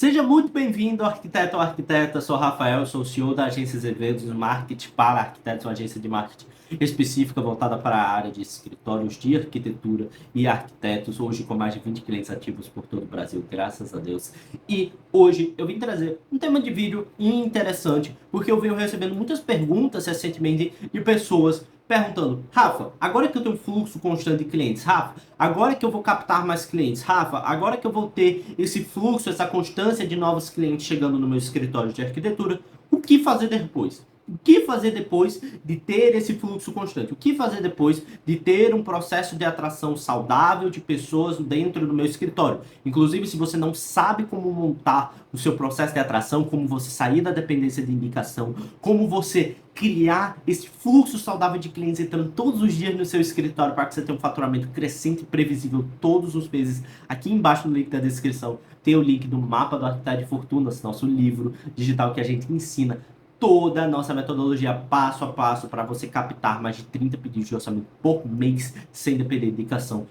Seja muito bem-vindo, arquiteto ou arquiteta. Sou Rafael, sou o CEO da Agência Eventos Marketing para Arquitetos, uma agência de marketing específica voltada para a área de escritórios de arquitetura e arquitetos, hoje com mais de 20 clientes ativos por todo o Brasil, graças a Deus. E hoje eu vim trazer um tema de vídeo interessante, porque eu venho recebendo muitas perguntas recentemente de pessoas perguntando: Rafa, agora que eu tenho um fluxo constante de clientes, Rafa, agora que eu vou captar mais clientes, Rafa, agora que eu vou ter esse fluxo, essa constância de novos clientes chegando no meu escritório de arquitetura, o que fazer depois? O que fazer depois de ter esse fluxo constante? O que fazer depois de ter um processo de atração saudável de pessoas dentro do meu escritório? Inclusive, se você não sabe como montar o seu processo de atração, como você sair da dependência de indicação, como você criar esse fluxo saudável de clientes entrando todos os dias no seu escritório para que você tenha um faturamento crescente e previsível todos os meses. Aqui embaixo no link da descrição tem o link do Mapa do Arquiteto de Fortunas, nosso livro digital que a gente ensina toda a nossa metodologia passo a passo para você captar mais de 30 pedidos de orçamento por mês sem depender de indicação.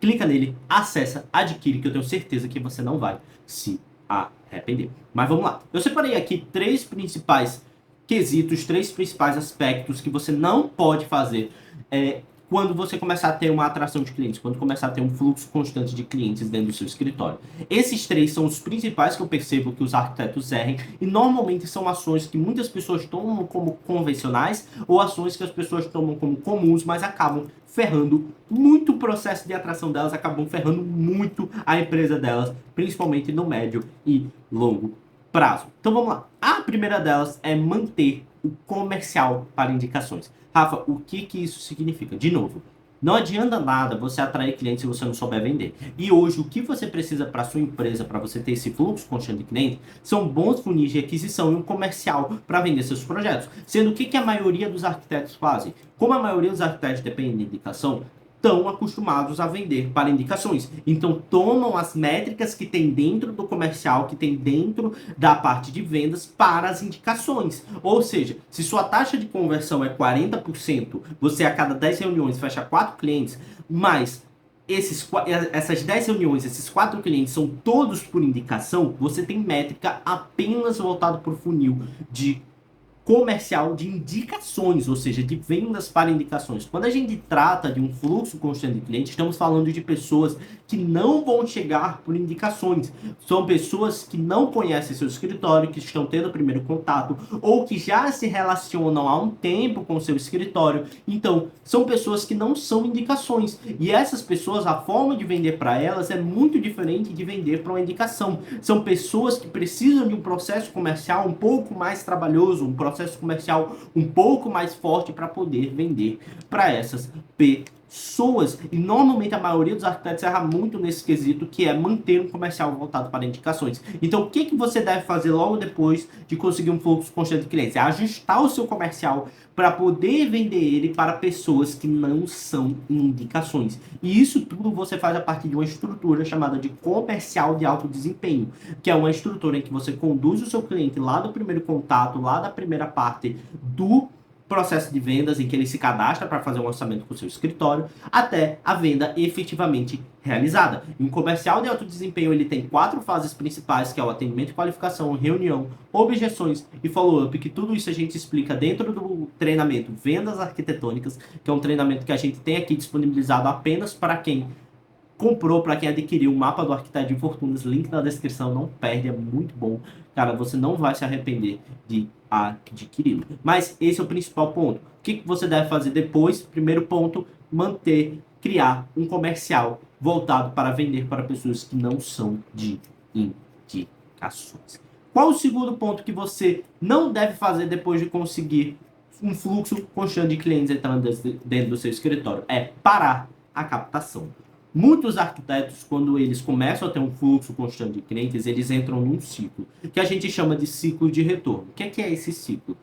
Clica nele, acessa, adquire, que eu tenho certeza que você não vai se arrepender. Mas vamos lá. Eu separei aqui três principais quesitos, três principais aspectos que você não pode fazer quando você começar a ter uma atração de clientes, quando começar a ter um fluxo constante de clientes dentro do seu escritório. Esses três são os principais que eu percebo que os arquitetos erram e normalmente são ações que muitas pessoas tomam como convencionais ou ações que as pessoas tomam como comuns, mas acabam ferrando muito o processo de atração delas, acabam ferrando muito a empresa delas, principalmente no médio e longo prazo. Então vamos lá. A primeira delas é manter o comercial para indicações. Rafa, o que isso significa? De novo, não adianta nada você atrair clientes se você não souber vender. E hoje, o que você precisa para a sua empresa, para você ter esse fluxo constante de clientes, são bons funis de aquisição e um comercial para vender seus projetos. Sendo o que a maioria dos arquitetos fazem? Como a maioria dos arquitetos depende de indicação, estão acostumados a vender para indicações. Então, tomam as métricas que tem dentro do comercial, que tem dentro da parte de vendas para as indicações. Ou seja, se sua taxa de conversão é 40%, você a cada 10 reuniões fecha 4 clientes, mas essas 10 reuniões, esses 4 clientes são todos por indicação, você tem métrica apenas voltado para o funil de comercial de indicações, ou seja, de vendas para indicações. Quando a gente trata de um fluxo constante de clientes, estamos falando de pessoas que não vão chegar por indicações. São pessoas que não conhecem seu escritório, que estão tendo o primeiro contato, ou que já se relacionam há um tempo com o seu escritório. Então, são pessoas que não são indicações. E essas pessoas, a forma de vender para elas é muito diferente de vender para uma indicação. São pessoas que precisam de um processo comercial um pouco mais trabalhoso, um processo comercial um pouco mais forte para poder vender para essas pessoas. E normalmente a maioria dos arquitetos erra muito nesse quesito, que é manter um comercial voltado para indicações. Então, o que você deve fazer logo depois de conseguir um fluxo constante de clientes? É ajustar o seu comercial para poder vender ele para pessoas que não são indicações. E isso tudo você faz a partir de uma estrutura chamada de comercial de alto desempenho, que é uma estrutura em que você conduz o seu cliente lá do primeiro contato, lá da primeira parte do processo de vendas, em que ele se cadastra para fazer um orçamento com o seu escritório, até a venda efetivamente realizada. E um comercial de alto desempenho, ele tem 4 fases principais, que é o atendimento, qualificação, reunião, objeções e follow-up, que tudo isso a gente explica dentro do treinamento Vendas Arquitetônicas, que é um treinamento que a gente tem aqui disponibilizado apenas para quem comprou, para quem adquiriu o Mapa do Arquiteto de Fortunas, link na descrição, não perde, é muito bom. Cara, você não vai se arrepender de adquiri-lo. Mas esse é o principal ponto. O que você deve fazer depois? Primeiro ponto, criar um comercial voltado para vender para pessoas que não são de indicações. Qual o segundo ponto que você não deve fazer depois de conseguir um fluxo constante de clientes entrando dentro do seu escritório? É parar a captação. Muitos arquitetos, quando eles começam a ter um fluxo constante de clientes, eles entram num ciclo, que a gente chama de ciclo de retorno. O que é esse ciclo?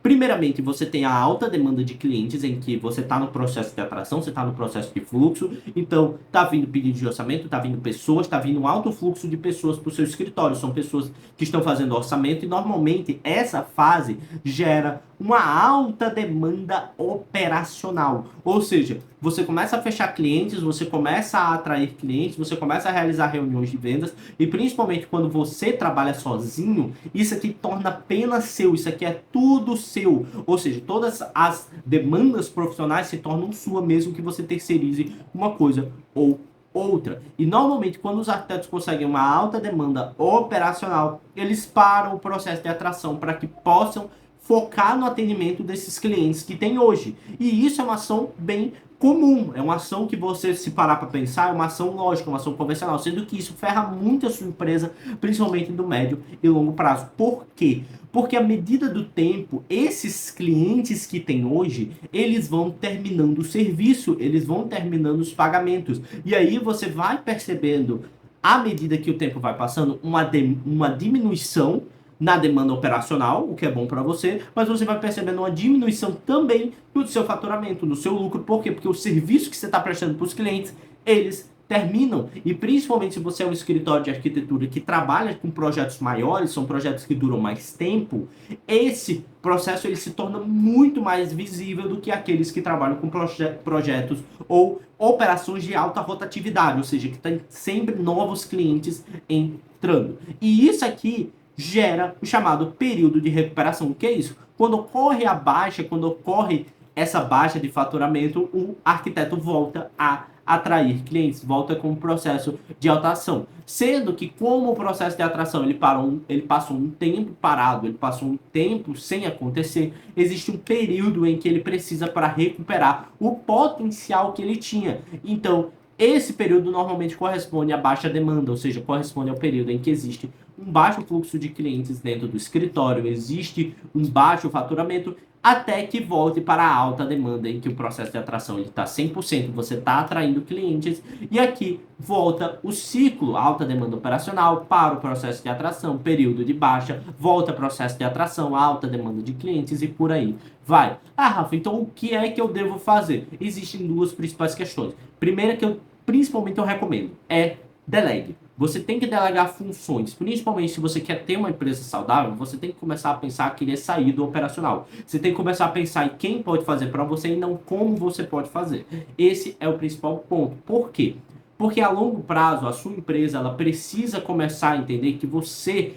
Primeiramente, você tem a alta demanda de clientes, em que você está no processo de atração, você está no processo de fluxo, então está vindo pedido de orçamento, está vindo pessoas, está vindo um alto fluxo de pessoas para o seu escritório. São pessoas que estão fazendo orçamento e normalmente essa fase gera uma alta demanda operacional. Ou seja, você começa a fechar clientes, você começa a atrair clientes, você começa a realizar reuniões de vendas e principalmente quando você trabalha sozinho, isso aqui torna apenas seu, isso aqui é tudo seu. Ou seja, todas as demandas profissionais se tornam sua mesmo que você terceirize uma coisa ou outra. E normalmente quando os arquitetos conseguem uma alta demanda operacional, eles param o processo de atração para que possam focar no atendimento desses clientes que tem hoje. E isso é uma ação bem comum, é uma ação que você, se parar para pensar, é uma ação lógica, uma ação convencional, sendo que isso ferra muito a sua empresa, principalmente no médio e longo prazo. Por quê? Porque à medida do tempo, esses clientes que tem hoje, eles vão terminando o serviço, eles vão terminando os pagamentos. E aí você vai percebendo, à medida que o tempo vai passando, uma diminuição na demanda operacional, o que é bom para você, mas você vai percebendo uma diminuição também no seu faturamento, no seu lucro. Por quê? Porque o serviço que você está prestando para os clientes, eles terminam. E principalmente se você é um escritório de arquitetura que trabalha com projetos maiores, são projetos que duram mais tempo, esse processo ele se torna muito mais visível do que aqueles que trabalham com projetos ou operações de alta rotatividade, ou seja, que tem sempre novos clientes entrando. E isso aqui gera o chamado período de recuperação. O que é isso? Quando ocorre a baixa, quando ocorre essa baixa de faturamento, o arquiteto volta a atrair clientes, volta com o processo de atração. Sendo que como o processo de atração ele passou um tempo parado, ele passou um tempo sem acontecer, existe um período em que ele precisa para recuperar o potencial que ele tinha. Então, esse período normalmente corresponde à baixa demanda, ou seja, corresponde ao período em que existe um baixo fluxo de clientes dentro do escritório, existe um baixo faturamento, até que volte para a alta demanda, em que o processo de atração está 100%, você está atraindo clientes, e aqui volta o ciclo, alta demanda operacional, para o processo de atração, período de baixa, volta processo de atração, alta demanda de clientes e por aí vai. Ah, Rafa, então o que é que eu devo fazer? Existem duas principais questões. Primeira que principalmente eu recomendo é delegue. Você tem que delegar funções, principalmente se você quer ter uma empresa saudável, você tem que começar a pensar a querer sair do operacional. Você tem que começar a pensar em quem pode fazer para você e não como você pode fazer. Esse é o principal ponto. Por quê? Porque a longo prazo, a sua empresa ela precisa começar a entender que você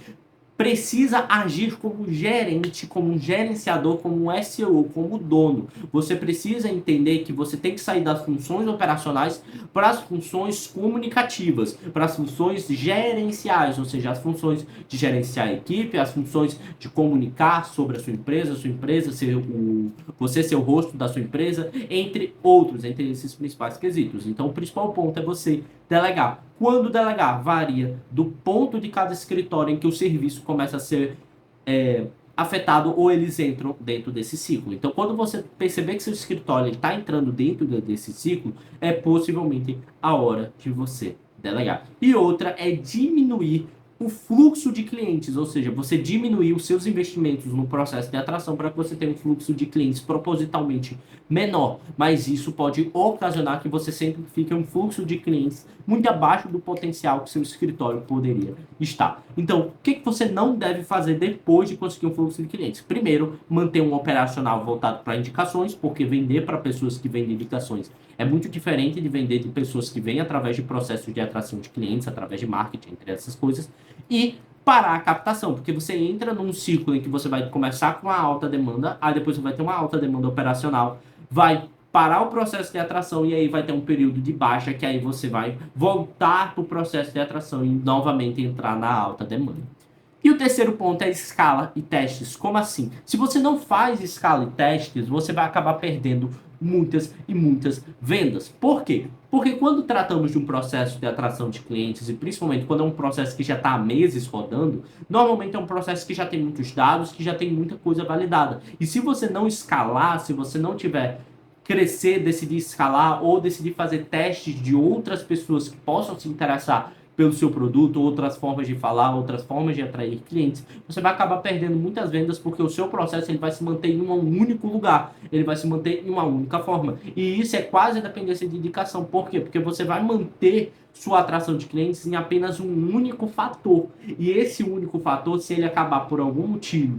precisa agir como gerente, como um gerenciador, como um SEO, como dono. Você precisa entender que você tem que sair das funções operacionais para as funções comunicativas, para as funções gerenciais, ou seja, as funções de gerenciar a equipe, as funções de comunicar sobre a sua empresa você ser o rosto da sua empresa, entre outros, entre esses principais quesitos. Então, o principal ponto é você delegar. Quando delegar? Varia do ponto de cada escritório em que o serviço começa a ser afetado ou eles entram dentro desse ciclo. Então, quando você perceber que seu escritório está entrando dentro desse ciclo, é possivelmente a hora de você delegar. E outra é diminuir o fluxo de clientes, ou seja, você diminuir os seus investimentos no processo de atração para que você tenha um fluxo de clientes propositalmente menor, mas isso pode ocasionar que você sempre fique um fluxo de clientes muito abaixo do potencial que seu escritório poderia estar. Então, o que você não deve fazer depois de conseguir um fluxo de clientes? Primeiro, manter um operacional voltado para indicações, porque vender para pessoas que vendem indicações é muito diferente de vender de pessoas que vêm através de processos de atração de clientes, através de marketing, entre essas coisas, e parar a captação, porque você entra num ciclo em que você vai começar com uma alta demanda, aí depois você vai ter uma alta demanda operacional, vai parar o processo de atração e aí vai ter um período de baixa que aí você vai voltar para o processo de atração e novamente entrar na alta demanda. E o terceiro ponto é escala e testes. Como assim? Se você não faz escala e testes, você vai acabar perdendo muitas e muitas vendas. Por quê? Porque quando tratamos de um processo de atração de clientes, e principalmente quando é um processo que já está há meses rodando, normalmente é um processo que já tem muitos dados, que já tem muita coisa validada. E se você não escalar, se você não tiver crescer, decidir escalar ou decidir fazer testes de outras pessoas que possam se interessar pelo seu produto, outras formas de falar, outras formas de atrair clientes, você vai acabar perdendo muitas vendas porque o seu processo ele vai se manter em um único lugar, ele vai se manter em uma única forma. E isso é quase a dependência de indicação. Por quê? Porque você vai manter sua atração de clientes em apenas um único fator. E esse único fator, se ele acabar por algum motivo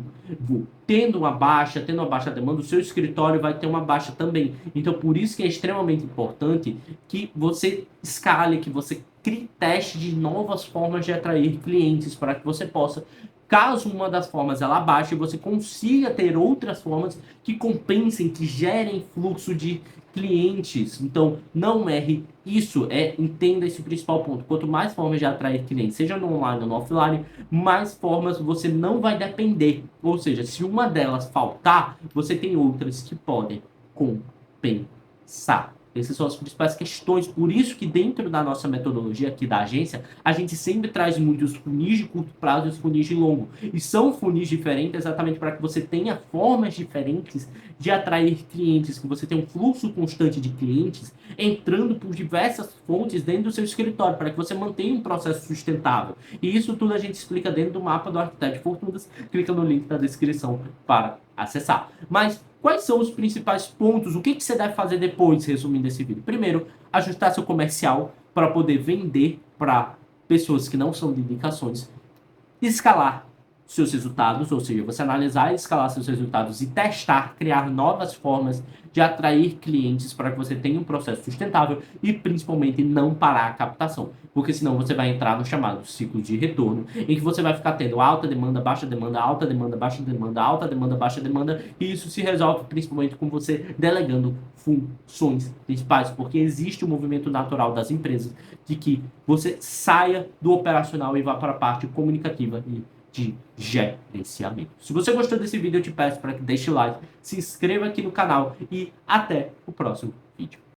tendo uma baixa demanda, o seu escritório vai ter uma baixa também. Então, por isso que é extremamente importante que você escale, que você crie teste de novas formas de atrair clientes para que você possa, caso uma das formas ela baixe, você consiga ter outras formas que compensem, que gerem fluxo de clientes. Então, não erre isso, entenda esse principal ponto. Quanto mais formas de atrair clientes, seja no online ou no offline, mais formas você não vai depender. Ou seja, se uma delas faltar, você tem outras que podem compensar. Essas são as principais questões. Por isso que dentro da nossa metodologia aqui da agência, a gente sempre traz muitos funis de curto prazo e os funis de longo. E são funis diferentes exatamente para que você tenha formas diferentes de atrair clientes, que você tenha um fluxo constante de clientes entrando por diversas fontes dentro do seu escritório, para que você mantenha um processo sustentável. E isso tudo a gente explica dentro do mapa do Arquiteto de Fortunas. Clica no link da descrição para acessar. Mas quais são os principais pontos? O que você deve fazer depois, resumindo esse vídeo? Primeiro, ajustar seu comercial para poder vender para pessoas que não são de indicações. Escalar seus resultados, ou seja, você analisar e escalar seus resultados e testar, criar novas formas de atrair clientes para que você tenha um processo sustentável e principalmente não parar a captação, porque senão você vai entrar no chamado ciclo de retorno, em que você vai ficar tendo alta demanda, baixa demanda, alta demanda, baixa demanda, alta demanda, baixa demanda, e isso se resolve principalmente com você delegando funções principais, porque existe um movimento natural das empresas de que você saia do operacional e vá para a parte comunicativa e de gerenciamento. Se você gostou desse vídeo, eu te peço para que deixe o like, se inscreva aqui no canal e até o próximo vídeo.